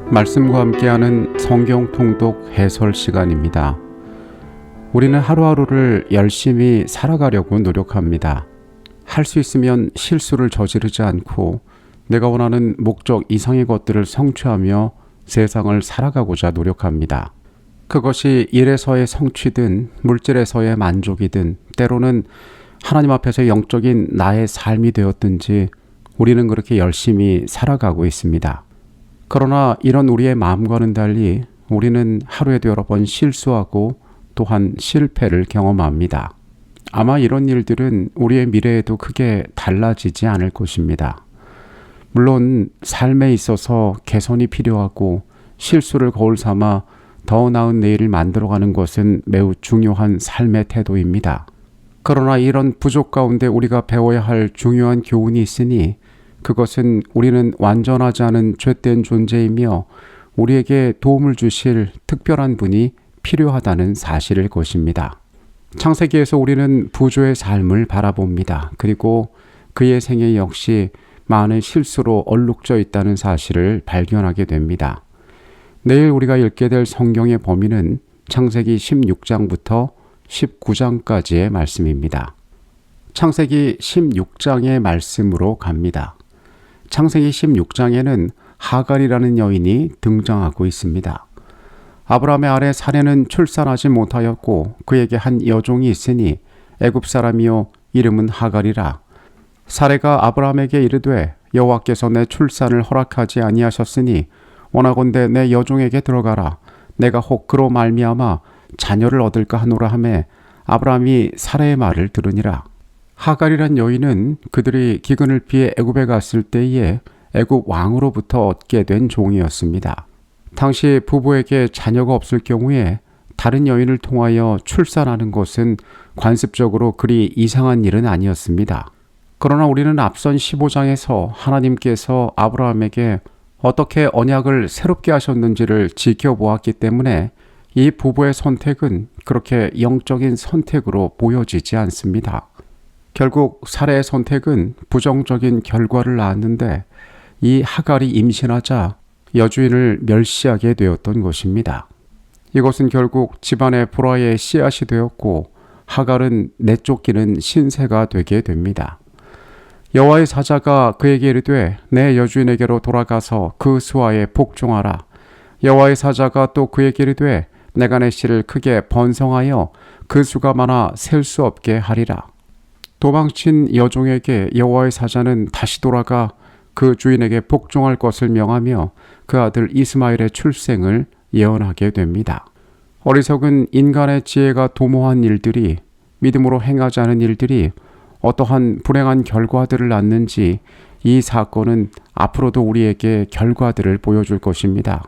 말씀과 함께하는 성경 통독 해설 시간입니다. 우리는 하루하루를 열심히 살아가려고 노력합니다. 할 수 있으면 실수를 저지르지 않고 내가 원하는 목적 이상의 것들을 성취하며 세상을 살아가고자 노력합니다. 그것이 일에서의 성취든 물질에서의 만족이든 때로는 하나님 앞에서 영적인 나의 삶이 되었든지 우리는 그렇게 열심히 살아가고 있습니다. 그러나 이런 우리의 마음과는 달리 우리는 하루에도 여러 번 실수하고 또한 실패를 경험합니다. 아마 이런 일들은 우리의 미래에도 크게 달라지지 않을 것입니다. 물론 삶에 있어서 개선이 필요하고 실수를 거울 삼아 더 나은 내일을 만들어가는 것은 매우 중요한 삶의 태도입니다. 그러나 이런 부족 가운데 우리가 배워야 할 중요한 교훈이 있으니 그것은 우리는 완전하지 않은 죄된 존재이며 우리에게 도움을 주실 특별한 분이 필요하다는 사실일 것입니다. 창세기에서 우리는 부조의 삶을 바라봅니다. 그리고 그의 생애 역시 많은 실수로 얼룩져 있다는 사실을 발견하게 됩니다. 내일 우리가 읽게 될 성경의 범위는 창세기 16장부터 19장까지의 말씀입니다. 창세기 16장의 말씀으로 갑니다. 창세기 16장에는 하갈이라는 여인이 등장하고 있습니다. 아브라함의 아내 사레는 출산하지 못하였고 그에게 한 여종이 있으니 애굽 사람이요 이름은 하갈이라. 사레가 아브라함에게 이르되 여호와께서 내 출산을 허락하지 아니하셨으니 원하건대 내 여종에게 들어가라. 내가 혹 그로 말미암아 자녀를 얻을까 하노라 하매 아브라함이 사레의 말을 들으니라. 하갈이란 여인은 그들이 기근을 피해 애굽에 갔을 때에 애굽 왕으로부터 얻게 된 종이었습니다. 당시 부부에게 자녀가 없을 경우에 다른 여인을 통하여 출산하는 것은 관습적으로 그리 이상한 일은 아니었습니다. 그러나 우리는 앞선 15장에서 하나님께서 아브라함에게 어떻게 언약을 새롭게 하셨는지를 지켜보았기 때문에 이 부부의 선택은 그렇게 영적인 선택으로 보여지지 않습니다. 결국 사레의 선택은 부정적인 결과를 낳았는데 이 하갈이 임신하자 여주인을 멸시하게 되었던 것입니다. 이것은 결국 집안의 불화의 씨앗이 되었고 하갈은 내쫓기는 신세가 되게 됩니다. 여호와의 사자가 그에게 이르되 내 여주인에게로 돌아가서 그 수하에 복종하라. 여호와의 사자가 또 그에게 이르되 내가 내 씨를 크게 번성하여 그 수가 많아 셀 수 없게 하리라. 도망친 여종에게 여호와의 사자는 다시 돌아가 그 주인에게 복종할 것을 명하며 그 아들 이스마엘의 출생을 예언하게 됩니다. 어리석은 인간의 지혜가 도모한 일들이 믿음으로 행하지 않은 일들이 어떠한 불행한 결과들을 낳는지 이 사건은 앞으로도 우리에게 결과들을 보여줄 것입니다.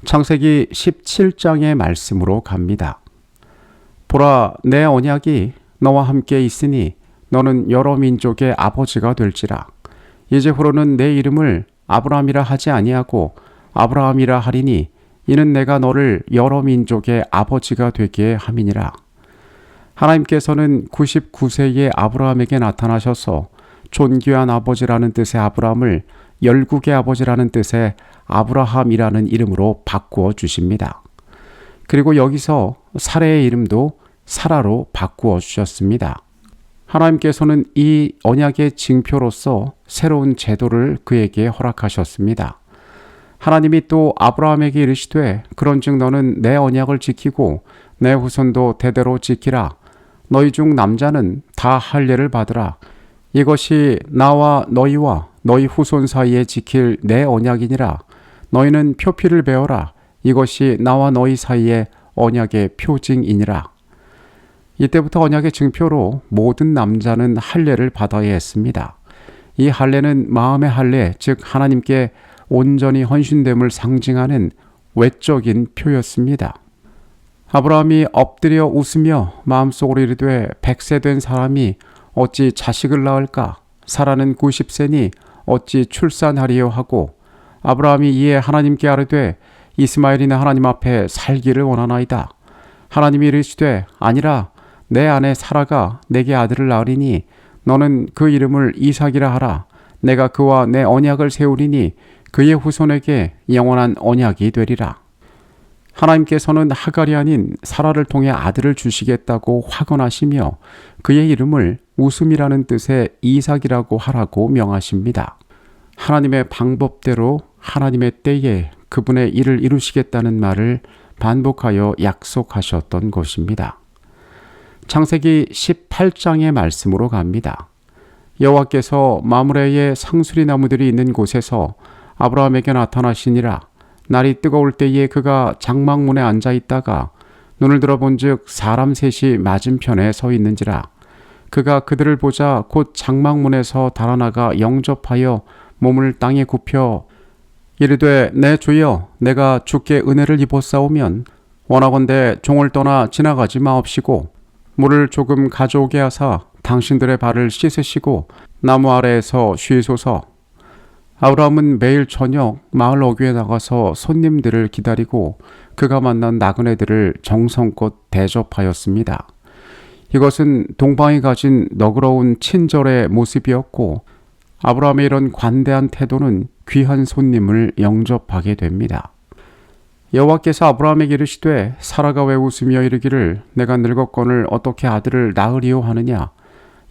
창세기 17장의 말씀으로 갑니다. 보라, 내 언약이 너와 함께 있으니 너는 여러 민족의 아버지가 될지라. 이제후로는 내 이름을 아브라함이라 하지 아니하고 아브라함이라 하리니 이는 내가 너를 여러 민족의 아버지가 되게 함이니라. 하나님께서는 99세의 아브라함에게 나타나셔서 존귀한 아버지라는 뜻의 아브라함을 열국의 아버지라는 뜻의 아브라함이라는 이름으로 바꾸어 주십니다. 그리고 여기서 사레의 이름도 사라로 바꾸어 주셨습니다. 하나님께서는 이 언약의 징표로서 새로운 제도를 그에게 허락하셨습니다. 하나님이 또 아브라함에게 이르시되 그런즉 너는 내 언약을 지키고 내 후손도 대대로 지키라. 너희 중 남자는 다 할례를 받으라. 이것이 나와 너희와 너희 후손 사이에 지킬 내 언약이니라. 너희는 표피를 베어라. 이것이 나와 너희 사이에 언약의 표징이니라. 이때부터 언약의 증표로 모든 남자는 할례를 받아야 했습니다. 이 할례는 마음의 할례, 즉 하나님께 온전히 헌신됨을 상징하는 외적인 표였습니다. 아브라함이 엎드려 웃으며 마음속으로 이르되 100세 된 사람이 어찌 자식을 낳을까? 사라는 90세니 어찌 출산하리요 하고 아브라함이 이에 하나님께 아뢰되 이스마엘이나 하나님 앞에 살기를 원하나이다. 하나님이 이르시되 아니라 내 아내 사라가 내게 아들을 낳으리니 너는 그 이름을 이삭이라 하라. 내가 그와 내 언약을 세우리니 그의 후손에게 영원한 언약이 되리라. 하나님께서는 하갈이 아닌 사라를 통해 아들을 주시겠다고 확언하시며 그의 이름을 웃음이라는 뜻의 이삭이라고 하라고 명하십니다. 하나님의 방법대로 하나님의 때에 그분의 일을 이루시겠다는 말을 반복하여 약속하셨던 것입니다. 창세기 18장의 말씀으로 갑니다. 여호와께서 마므레의 상수리 나무들이 있는 곳에서 아브라함에게 나타나시니라. 날이 뜨거울 때에 그가 장막문에 앉아 있다가 눈을 들어본즉 사람 셋이 맞은편에 서 있는지라. 그가 그들을 보자 곧 장막문에서 달아나가 영접하여 몸을 땅에 굽혀 이르되 내 주여 내가 주께 은혜를 입었사오면 원하건대 종을 떠나 지나가지 마옵시고 물을 조금 가져오게 하사 당신들의 발을 씻으시고 나무 아래에서 쉬소서. 아브라함은 매일 저녁 마을 어귀에 나가서 손님들을 기다리고 그가 만난 나그네들을 정성껏 대접하였습니다. 이것은 동방이 가진 너그러운 친절의 모습이었고 아브라함의 이런 관대한 태도는 귀한 손님을 영접하게 됩니다. 여호와께서 아브라함에게 이르시되 사라가 왜 웃으며 이르기를 내가 늙었거늘 어떻게 아들을 낳으리요 하느냐.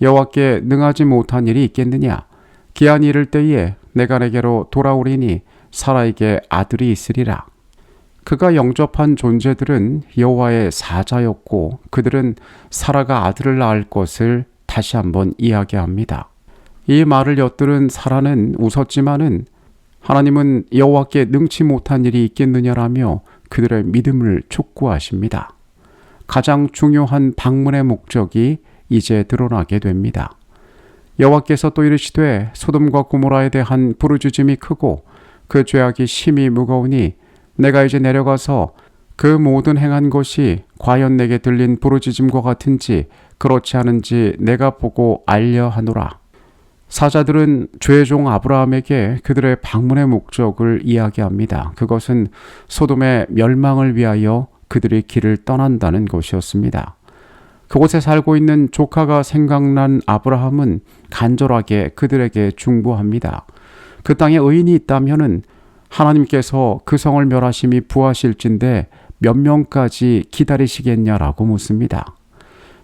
여호와께 능하지 못한 일이 있겠느냐. 기한이 이를 때에 내가 내게로 돌아오리니 사라에게 아들이 있으리라. 그가 영접한 존재들은 여호와의 사자였고 그들은 사라가 아들을 낳을 것을 다시 한번 이야기합니다. 이 말을 엿들은 사라는 웃었지만은 하나님은 여호와께 능치 못한 일이 있겠느냐라며 그들의 믿음을 촉구하십니다. 가장 중요한 방문의 목적이 이제 드러나게 됩니다. 여호와께서 또 이르시되 소돔과 고모라에 대한 부르짖음이 크고 그 죄악이 심히 무거우니 내가 이제 내려가서 그 모든 행한 것이 과연 내게 들린 부르짖음과 같은지 그렇지 않은지 내가 보고 알려 하노라. 사자들은 죄의 종 아브라함에게 그들의 방문의 목적을 이야기합니다. 그것은 소돔의 멸망을 위하여 그들이 길을 떠난다는 것이었습니다. 그곳에 살고 있는 조카가 생각난 아브라함은 간절하게 그들에게 중보합니다. 그 땅에 의인이 있다면은 하나님께서 그 성을 멸하심이 부하실진데 몇 명까지 기다리시겠냐라고 묻습니다.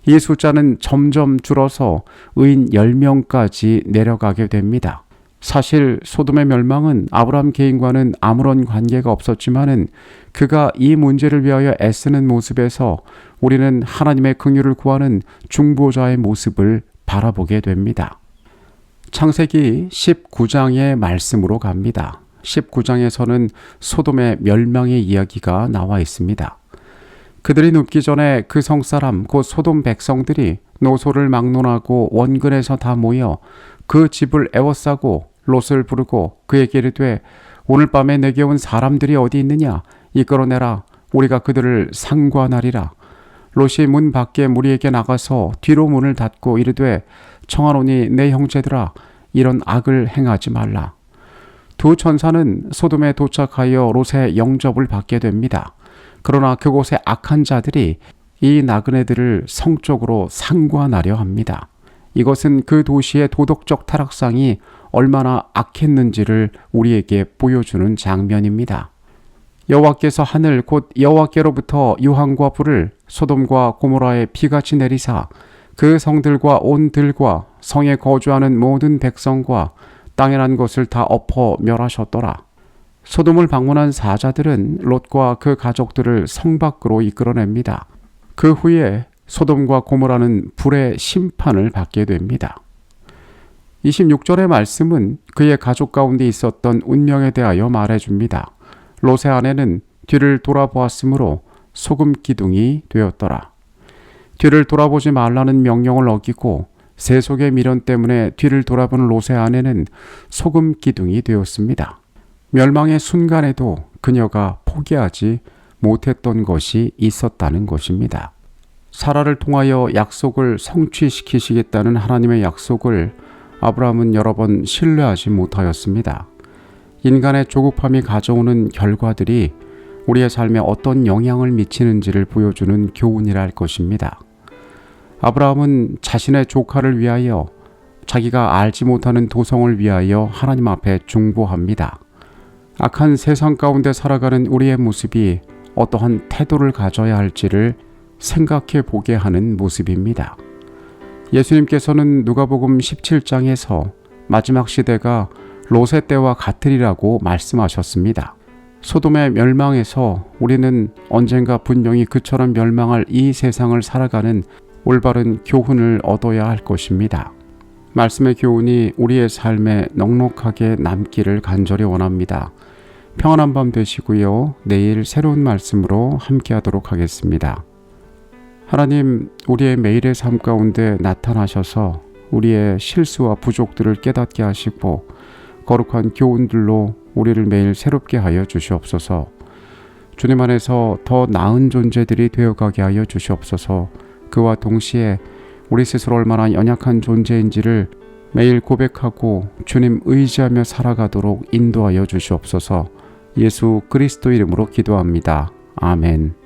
이 숫자는 점점 줄어서 의인 10명까지 내려가게 됩니다. 사실 소돔의 멸망은 아브라함 개인과는 아무런 관계가 없었지만은 그가 이 문제를 위하여 애쓰는 모습에서 우리는 하나님의 긍휼을 구하는 중보자의 모습을 바라보게 됩니다. 창세기 19장의 말씀으로 갑니다. 19장에서는 소돔의 멸망의 이야기가 나와 있습니다. 그들이 눕기 전에 그 성사람 곧 소돔 백성들이 노소를 막론하고 원근에서 다 모여 그 집을 에워싸고 롯을 부르고 그에게 이르되 오늘 밤에 내게 온 사람들이 어디 있느냐 이끌어내라 우리가 그들을 상관하리라. 롯이 문 밖에 무리에게 나가서 뒤로 문을 닫고 이르되 청하노니 내 형제들아 이런 악을 행하지 말라. 두 천사는 소돔에 도착하여 롯의 영접을 받게 됩니다. 그러나 그곳의 악한 자들이 이 나그네들을 성적으로 상관하려 합니다. 이것은 그 도시의 도덕적 타락상이 얼마나 악했는지를 우리에게 보여주는 장면입니다. 여호와께서 하늘 곧 여호와께로부터 유황과 불을 소돔과 고모라에 비같이 내리사 그 성들과 온 들과 성에 거주하는 모든 백성과 땅에 난 것을 다 엎어 멸하셨더라. 소돔을 방문한 사자들은 롯과 그 가족들을 성 밖으로 이끌어냅니다. 그 후에 소돔과 고모라는 불의 심판을 받게 됩니다. 26절의 말씀은 그의 가족 가운데 있었던 운명에 대하여 말해줍니다. 롯의 아내는 뒤를 돌아보았으므로 소금 기둥이 되었더라. 뒤를 돌아보지 말라는 명령을 어기고 세속의 미련 때문에 뒤를 돌아보는 롯의 아내는 소금 기둥이 되었습니다. 멸망의 순간에도 그녀가 포기하지 못했던 것이 있었다는 것입니다. 사라를 통하여 약속을 성취시키시겠다는 하나님의 약속을 아브라함은 여러 번 신뢰하지 못하였습니다. 인간의 조급함이 가져오는 결과들이 우리의 삶에 어떤 영향을 미치는지를 보여주는 교훈이라 할 것입니다. 아브라함은 자신의 조카를 위하여 자기가 알지 못하는 도성을 위하여 하나님 앞에 중보합니다. 악한 세상 가운데 살아가는 우리의 모습이 어떠한 태도를 가져야 할지를 생각해 보게 하는 모습입니다. 예수님께서는 누가복음 17장에서 마지막 시대가 롯의 때와 같으리라고 말씀하셨습니다. 소돔의 멸망에서 우리는 언젠가 분명히 그처럼 멸망할 이 세상을 살아가는 올바른 교훈을 얻어야 할 것입니다. 말씀의 교훈이 우리의 삶에 넉넉하게 남기를 간절히 원합니다. 평안한 밤 되시고요. 내일 새로운 말씀으로 함께하도록 하겠습니다. 하나님, 우리의 매일의 삶 가운데 나타나셔서 우리의 실수와 부족들을 깨닫게 하시고 거룩한 교훈들로 우리를 매일 새롭게 하여 주시옵소서. 주님 안에서 더 나은 존재들이 되어가게 하여 주시옵소서. 그와 동시에 우리 스스로 얼마나 연약한 존재인지를 매일 고백하고 주님 의지하며 살아가도록 인도하여 주시옵소서. 예수 그리스도 이름으로 기도합니다. 아멘.